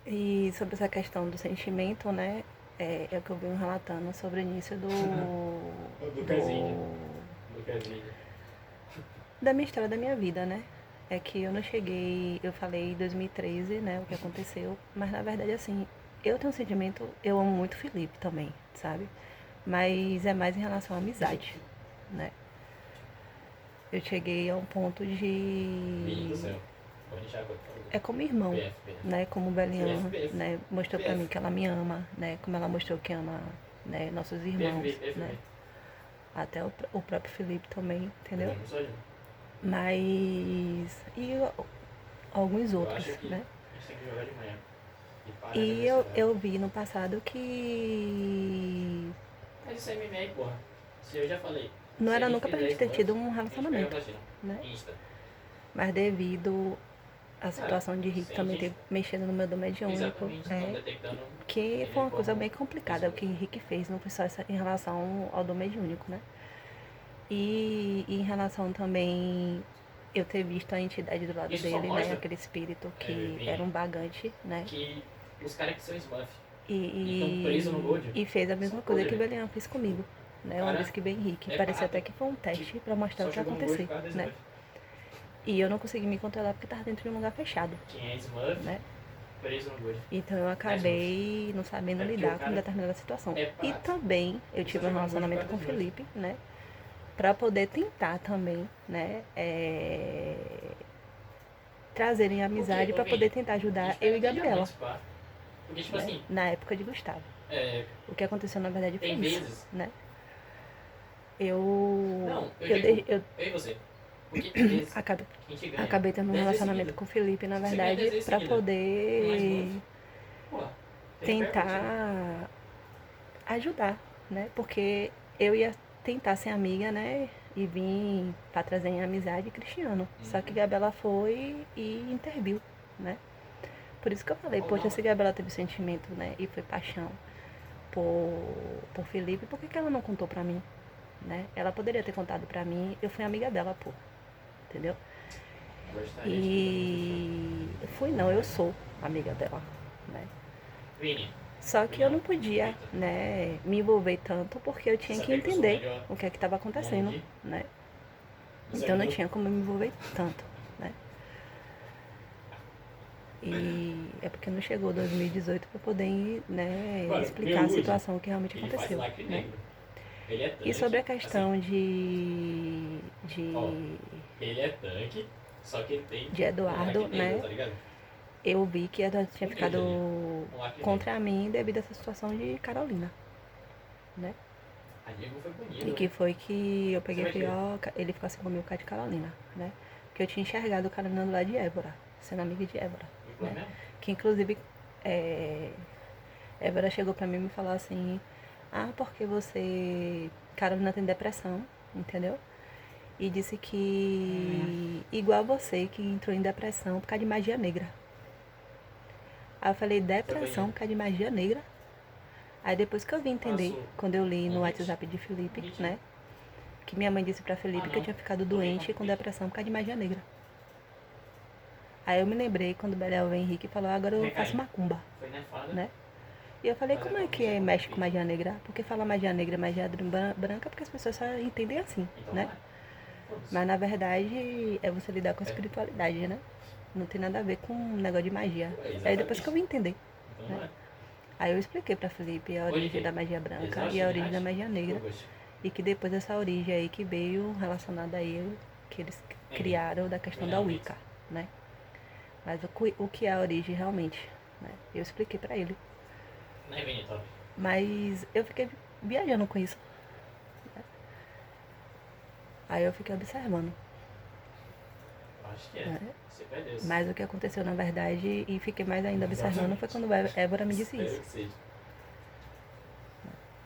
E sobre essa questão do sentimento, né? É o que eu venho relatando sobre o início Lucasinho. Lucasinho. da minha história da minha vida, né? É que eu não cheguei, eu falei em 2013, né, o que aconteceu, mas na verdade, assim, eu tenho um sentimento, eu amo muito o Felipe também, sabe? Mas é mais em relação à amizade, né? Eu cheguei a um ponto Menino do de. céu. Pode deixar agora, por favor. É como irmão, PF, PF. né? Como PF, Belian, PF. né? Mostrou pra mim PF. que ela me ama, né? Como ela mostrou que ama, né? Nossos irmãos, PFB, né? PFB. Até o próprio Felipe também, Mas entendeu? eu não sou não. Mas. E alguns Eu outros, acho que né? a gente tem que jogar de manhã. E parar E com esse horário. eu vi no passado que Mas isso é MMA, porra. Se eu já falei. não Se a era gente nunca pra fizer gente ter tido Smurfs, um a gente pega relacionamento, platina. né? Insta. Mas devido à Cara, situação de Rick sem também ter gente. mexido no meu dom mediúnico, Exatamente. Estão detectando que foi ele uma coisa como bem complicada o esmurro. que Rick fez, não foi só em relação ao dom mediúnico, né? E em relação também eu ter visto a entidade do lado Isso só dele, né? mostra, Aquele espírito que era Vini, um bagante, né? que os caras que são Smurf E, e estão presos no Gold e fez a são mesma coisa podre, que o velho. Belian fez comigo, O né? Uma vez cara que veio Henrique. é Parecia até pato. que foi um Que teste pra mostrar o só que ia chegou no Gold acontecer, por causa da né? Smurf. E eu não consegui me controlar porque tava dentro de um lugar fechado, Quem é Smurf, né? preso no Gold. Então eu Não é Smurf. acabei não sabendo É porque o lidar com cara determinada situação. é E pato. também eu Ele só tive um chegou no Gold por relacionamento causa da com o Smurf. Felipe, né? Pra poder tentar também, né? Trazerem Porque, amizade ô pra poder Vini, tentar a ajudar gente eu pega e até Gabriela, diamantes, pá. Porque, tipo né? assim, Na época de Gustavo. é, O que aconteceu na verdade foi tem isso, vezes. né? Eu Não, eu eu, digo, eu eu e você. Porque tem vezes acabei, que a gente ganha acabei tendo um 10 vezes relacionamento seguida. com o Felipe, na Se você ganha 10 verdade, vezes pra seguida com mais poder Smurf, porra, tem que pegar a platina. tentar ajudar, né? Porque eu ia tentar ser amiga, né? E vim pra trazer em amizade Cristiano. Só que Uhum. Gabriela foi e interviu, né? Por isso que eu falei, Ó, poxa, não, se Gabriela teve sentimento, né? E foi paixão por Felipe, por que, que ela não contou pra mim? Né? Ela poderia ter contado pra mim, eu fui amiga dela, pô. Entendeu? gostaria de ter também fechado. E fui não, eu sou amiga dela, né? Vini, Só que eu não opinião, podia, Vitor. né, me envolver tanto porque eu Você tinha que sabia que eu sou o entender melhor o que é que estava do mundo acontecendo, aqui? né? No Então não servidor? tinha como me envolver tanto, né? E é porque não chegou 2018 para poder, né, Mano, explicar meu a Luigi, situação que realmente ele faz aconteceu, lacre né? negro. Ele é E sobre a tanque, assim, questão ó. Ele é tanque, só que ele tem de um lacre Eduardo, negro, né? tá ligado? Eu vi que Eduardo tinha Um deus ali, ficado um lacre negro. contra mim devido a essa situação de Carolina, né? A Diego foi E punido, que né? foi que eu Você peguei e vai falei, crer. ó, ele ficou assim comigo por causa de Carolina, né? Porque eu tinha enxergado Carolina do lado de Évora, sendo amiga de Évora, E foi né? mesmo? Que inclusive é, Évora chegou pra mim e me falou assim, ah, porque você. Carolina tem depressão, entendeu? E disse que igual você que entrou em depressão por causa de magia negra. Aí eu falei, Foi depressão banido. por causa de magia negra? Aí depois que eu vim entender, Faço quando eu li um no hit. WhatsApp de Um Felipe, hit, né? né? Que minha mãe disse pra Ah, Felipe que eu não. tinha ficado Toquei doente com como pique. depressão por causa de magia negra. Aí eu me lembrei quando o Belial Henrique falou, agora eu faço Recaindo. macumba, Foi nefada, né? E eu falei, mas como é que atualmente é é como mexe com pique. magia negra? Porque fala magia negra, magia branca, porque as pessoas só entendem assim, Então né? não é. Foda-se. Mas na verdade é você lidar com a É. espiritualidade, né? Não tem nada a ver com um negócio de magia. Pô, é Aí depois que eu exatamente. vim entender, Então né? não é. Aí eu expliquei pra Felipe a Pode origem da crer. magia branca e Exaust a origem da Night magia ou negra. Ghost? E que depois dessa origem aí que veio relacionada a ele, que eles Enfim, criaram da questão da ganhar um hit. Wicca, né? Mas o que é a origem realmente, né? Eu expliquei pra ele. Não é Vini Top. Mas eu fiquei viajando com isso. Aí eu fiquei observando, Eu acho que é. né? Você pede Deus. Mas o que aconteceu na verdade, e fiquei mais ainda observando, foi Exatamente. quando Évora me disse Espero isso. que seja.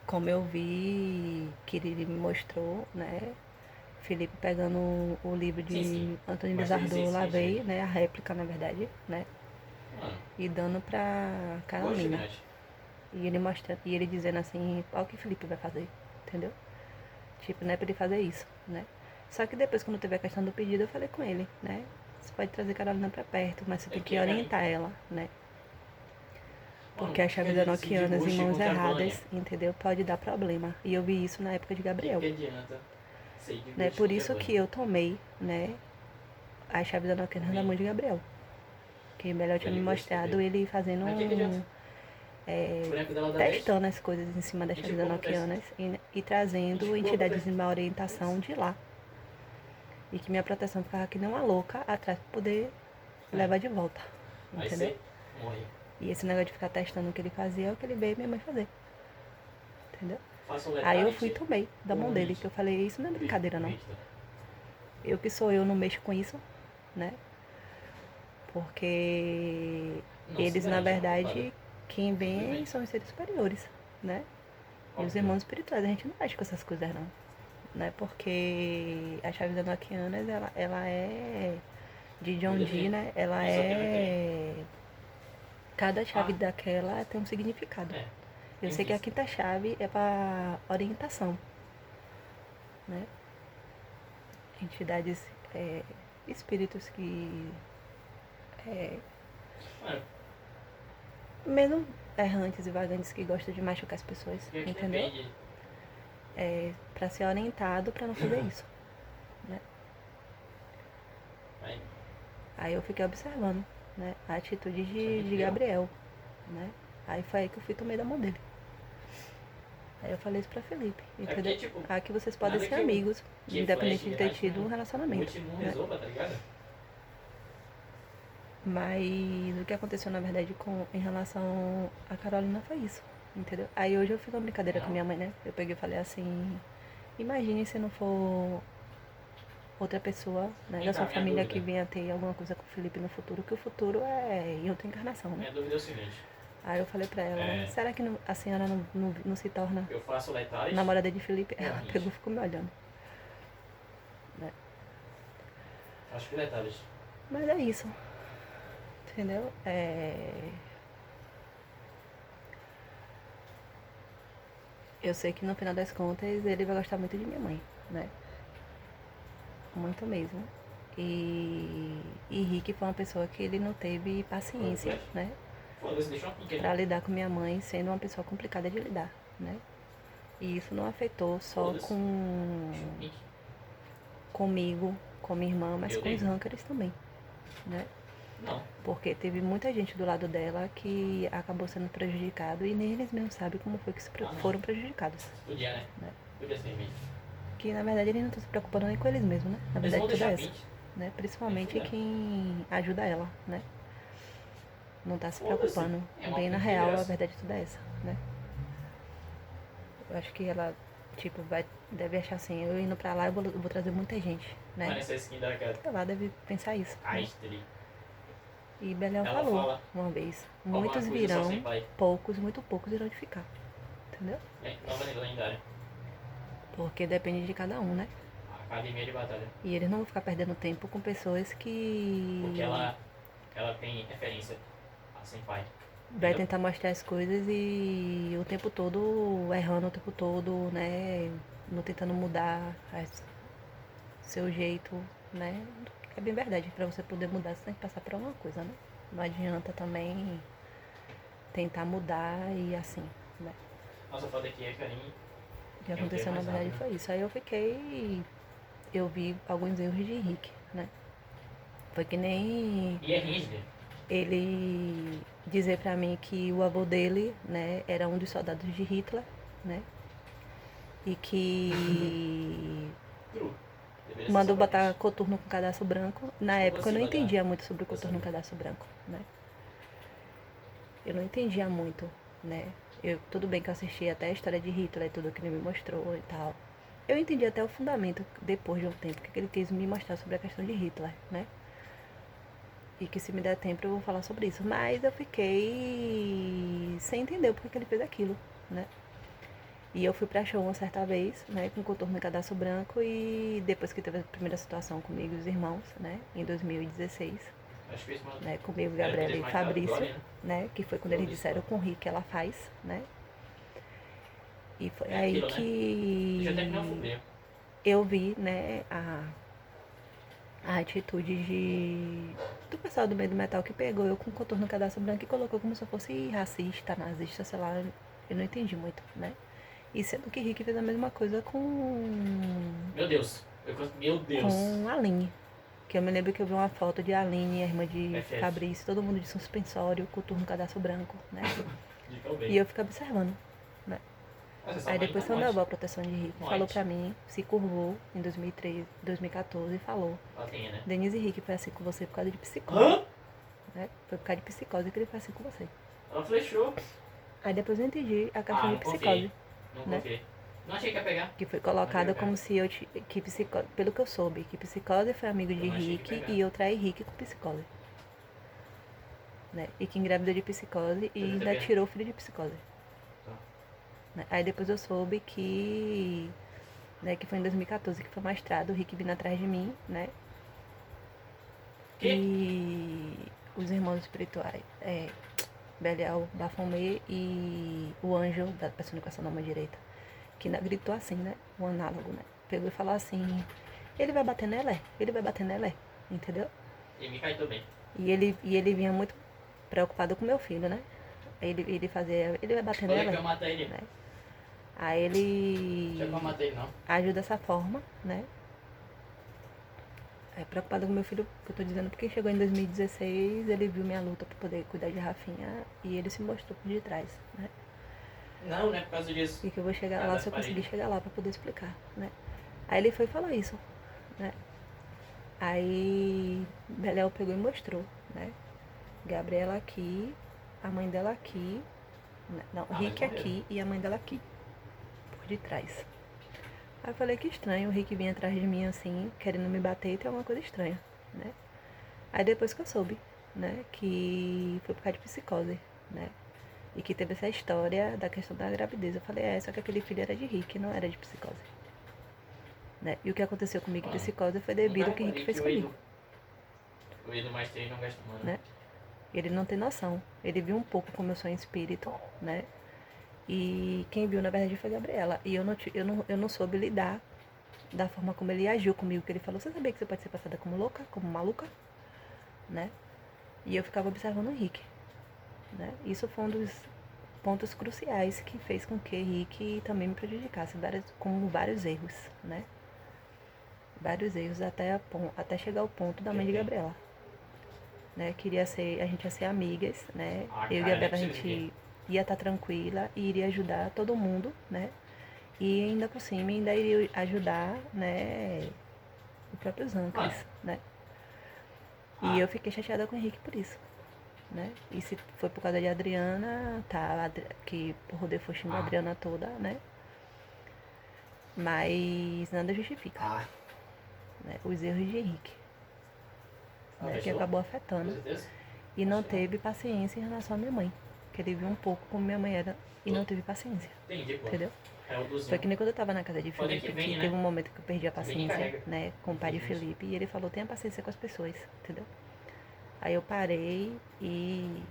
Como eu vi que ele me mostrou, né? Felipe pegando o livro Sim, sim. de Antônio Mas foi Lizardot, recente que a gente Lavei, viu. né? A réplica, na verdade, né? Mano, E dando pra Ghost Carolina. Night. E ele mostrando, e ele dizendo assim, olha o que Felipe vai fazer, entendeu? Tipo, não é pra ele fazer isso, né? Só que depois, quando teve a questão do pedido, eu falei com ele, né? Você pode trazer Carolina pra perto, mas você É tem porque que é carinho. orientar ela, né? Porque a chave enoquianas em mãos erradas, entendeu? Pode dar problema. E eu vi isso na época de Gabriel. Que adianta ser de Né? Por isso que eu tomei, né, as chaves enoquianas na mão de Gabriel. Que o Melhor tinha me mostrado ele fazendo testando as coisas em cima das chaves enoquianas e trazendo entidades em má orientação de lá. E que minha proteção ficava que nem uma louca atrás pra poder levar de volta. Entendeu? Aí você morre. E esse negócio de ficar testando o que ele fazia é o que ele veio minha mãe fazer. Entendeu? Faça um Aí eu letality. fui e tomei da mão dele, que eu falei, isso não é brincadeira não. Eu que sou eu não mexo com isso, né? Porque eles, na verdade, quem vem são os seres superiores, né? E os irmãos espirituais, a gente não mexe com essas coisas não. Né? Porque a chave enoquianas, ela é de John Dee, né? Ela é... Cada chave daquela tem um significado. Eu sei que a quinta chave é para orientação, né? Entidades, espíritos que... mesmo errantes e vagantes que gostam de machucar as pessoas, entendeu? Para ser orientado para não fazer isso, né? Aí eu fiquei observando, né, a atitude de Gabriel, né? Aí foi aí que eu fui tomei da mão dele. Aí eu falei isso pra Felipe, entendeu? Porque, tipo, Aqui vocês podem ser amigos, independente de ter tido um relacionamento. Né? Resolva, tá ligado? Mas o que aconteceu, na verdade, em relação a Carolina foi isso, entendeu? Aí hoje eu fiz uma brincadeira com minha mãe, né? Eu peguei e falei assim, imagine se não for outra pessoa, né, da sua família que venha ter alguma coisa com o Felipe no futuro, que o futuro é em outra encarnação, né? Minha dúvida é o seguinte. Aí eu falei pra ela, será que a senhora não se torna Eu faço letais. namorada de Felipe? Ela pegou e ficou me olhando. Né? Acho que letais. Mas é isso. Entendeu? Eu sei que no final das contas ele vai gostar muito de minha mãe, né? Muito mesmo. E Rick foi uma pessoa que ele não teve paciência, né? Pra lidar com minha mãe, sendo uma pessoa complicada de lidar, né? E isso não afetou só comigo, com minha irmã, mas com os rankers também, né? Não. Porque teve muita gente do lado dela que acabou sendo prejudicado e nem eles mesmos sabem como foi que foram prejudicados. Podia, né? Podia ser mesmo. Que na verdade eles não estão se preocupando nem com eles mesmos, né? Na verdade tudo é essa. Né? Principalmente quem ajuda ela, né? Não tá se preocupando. Bem na real, a verdade tudo é essa, né? Eu acho que ela, tipo, deve achar assim, eu indo pra lá eu vou trazer muita gente, né? Mas essa skin da cara. Ela deve pensar isso. Né? E Belial Ela falou fala, uma vez, muitos virão, poucos, muito poucos irão de ficar. Entendeu? Nova lendária. Porque depende de cada um, né? Academia de batalha. E eles não vão ficar perdendo tempo com pessoas que... Porque ela tem referência a senpai. Vai tentar mostrar as coisas e o tempo todo errando o tempo todo, né? Não tentando mudar seu jeito, né? É bem verdade, pra você poder mudar você tem que passar por alguma coisa, né? Não adianta também tentar mudar e assim, né? Nossa, foda aqui é carinho. O que aconteceu na verdade foi isso. Aí eu vi alguns erros de Henrique, né? Foi que nem... E é rígido. Ele dizer pra mim que o avô dele, né, era um dos soldados de Hitler, né? E que mandou botar coturno com cadastro branco. Na época eu não entendia muito sobre o coturno com cadastro branco, né? Eu não entendia muito, né? Tudo bem que eu assisti até a história de Hitler e tudo que ele me mostrou e tal. Eu entendi até o fundamento, depois de um tempo, que ele quis me mostrar sobre a questão de Hitler, né? E que se me der tempo eu vou falar sobre isso. Mas eu fiquei sem entender o porquê que ele fez aquilo, né? E eu fui pra show uma certa vez, né, com coturno e cadastro branco, e depois que teve a primeira situação comigo e os irmãos, né, em 2016, né, comigo, Gabriela e Fabrício, né, que foi quando eles disseram com o Rick que ela faz, né. E foi aí que eu vi, né, a atitude do pessoal do meio do metal que pegou eu com contorno no cadastro branco e colocou como se eu fosse racista, nazista, sei lá. Eu não entendi muito, né? E sendo que Rick fez a mesma coisa com Meu Deus. Meu Deus. com a Aline. Que eu me lembro que eu vi uma foto de Aline, a irmã de FF. Fabrício, todo mundo de suspensório, coturno no cadastro branco, né? De tão bem. E eu fico observando, né? Mas essa Aí mãe depois tá foi morte. meu avó, a proteção de Rick, Morte. falou pra mim, se curvou em 2013, 2014 e falou: Ela tem, né? Denise Rick foi assim com você por causa de psicose. Hã? Né? Foi por causa de psicose que ele foi assim com você. Ela flechou. Aí depois eu entendi a questão de não psicose, confiei. Não né? confiei. Não achei que ia pegar. Que foi colocada Não como se eu que psicose, pelo que eu soube, que psicose foi amigo de Eu não achei que Rick pegava. e eu traí Rick com psicose. Né? E que engravidou de psicose e Deve ter ainda pegado. tirou o filho de psicose. Tá. Né? Aí depois eu soube que, né, que foi em 2014 que foi mestrado, o Rick vindo atrás de mim, né? Que? E os irmãos espirituais, Belial, Bafomé e o anjo da personificação da mão direita, que gritou assim, né? O análogo, né? Pegou e falou assim: ele vai bater nela, ele vai bater nela, entendeu? E me cai também. E ele vinha muito preocupado com meu filho, né? Aí ele fazia: ele vai bater Falei nela, que eu matei ele. né? Aí ele Deixa que eu matei ele, não. agiu dessa forma, né? Preocupado com meu filho, que eu tô dizendo, porque chegou em 2016, ele viu minha luta pra poder cuidar de Rafinha e ele se mostrou por detrás, né? Não, não é por causa disso. E que eu vou chegar Ah, lá das se eu conseguir paredes. chegar lá pra poder explicar, né? Aí ele foi e falou isso, né? Aí Beléu pegou e mostrou, né? Gabriela aqui, a mãe dela aqui, não, mas Rick morreu. aqui e a mãe dela aqui, por detrás. Aí eu falei que estranho, o Rick vinha atrás de mim assim, querendo me bater e tem alguma coisa estranha, né? Aí depois que eu soube, né, que foi por causa de psicose, né? E que teve essa história da questão da gravidez. Eu falei, só que aquele filho era de Rick, não era de psicose. Né? E o que aconteceu comigo em Mano, psicose foi devido ao que Rick fez comigo. O Edu mais 3 não gasta mano. Né? Ele não tem noção. Ele viu um pouco como eu sou em espírito, né? E quem viu, na verdade, foi a Gabriela. E eu não soube lidar da forma como ele agiu comigo. Que ele falou, você sabia que você pode ser passada como louca, como maluca? Né? E eu ficava observando o Rick. Né? Isso foi um dos pontos cruciais que fez com que Rick também me prejudicasse, com vários erros, né? Vários erros até chegar ao ponto da mãe de Gabriela. Né? A gente ia ser amigas, né? Eu e Gabriela, a gente ia estar tranquila e iria ajudar todo mundo, né? E ainda por cima, ainda iria ajudar, né? Os próprios âncoras, né? E eu fiquei chateada com o Henrique por isso. Né? E se foi por causa de Adriana, tá? Que o Rodê foi xingando a Adriana toda, né? Mas nada justifica. Né? Os erros de Henrique. Né? Que acabou afetando. E não teve paciência em relação à minha mãe. Que ele viu um pouco como minha mãe era e não teve paciência. Entendi, pô. Entendeu? É o dozinho. Foi que nem quando eu tava na casa de Pode Felipe, que vem, que né? teve um momento que eu perdi a paciência, carrega. né? Com o pai de Felipe. E ele falou, tenha paciência com as pessoas, entendeu? Aí eu parei e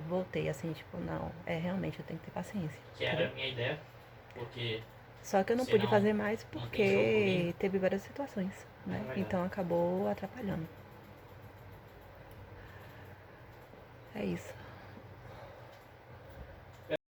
voltei assim, tipo, não, realmente eu tenho que ter paciência. Que era a minha ideia, porque Só que eu não senão pude fazer mais não tem jogo porque nem. teve várias situações, né? É verdade. Então acabou atrapalhando. É isso.